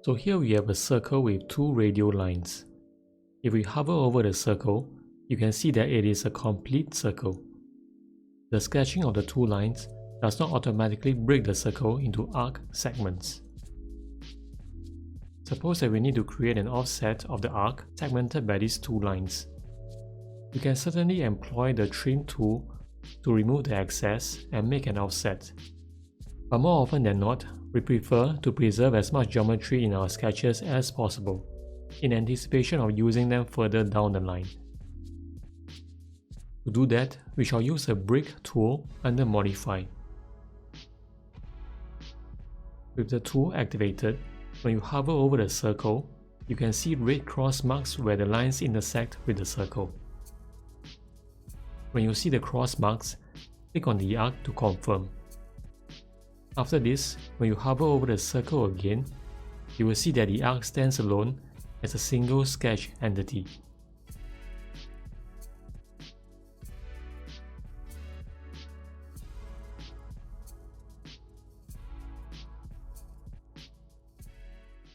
So here we have a circle with two radial lines. If we hover over the circle, you can see that it is a complete circle. The sketching of the two lines does not automatically break the circle into arc segments. Suppose that we need to create an offset of the arc segmented by these two lines. You can certainly employ the trim tool to remove the excess and make an offset. But more often than not, we prefer to preserve as much geometry in our sketches as possible, in anticipation of using them further down the line. To do that, we shall use a brick tool under Modify. With the tool activated, when you hover over the circle, you can see red cross marks where the lines intersect with the circle. When you see the cross marks, click on the arc to confirm. After this, when you hover over the circle again, you will see that the arc stands alone as a single sketch entity.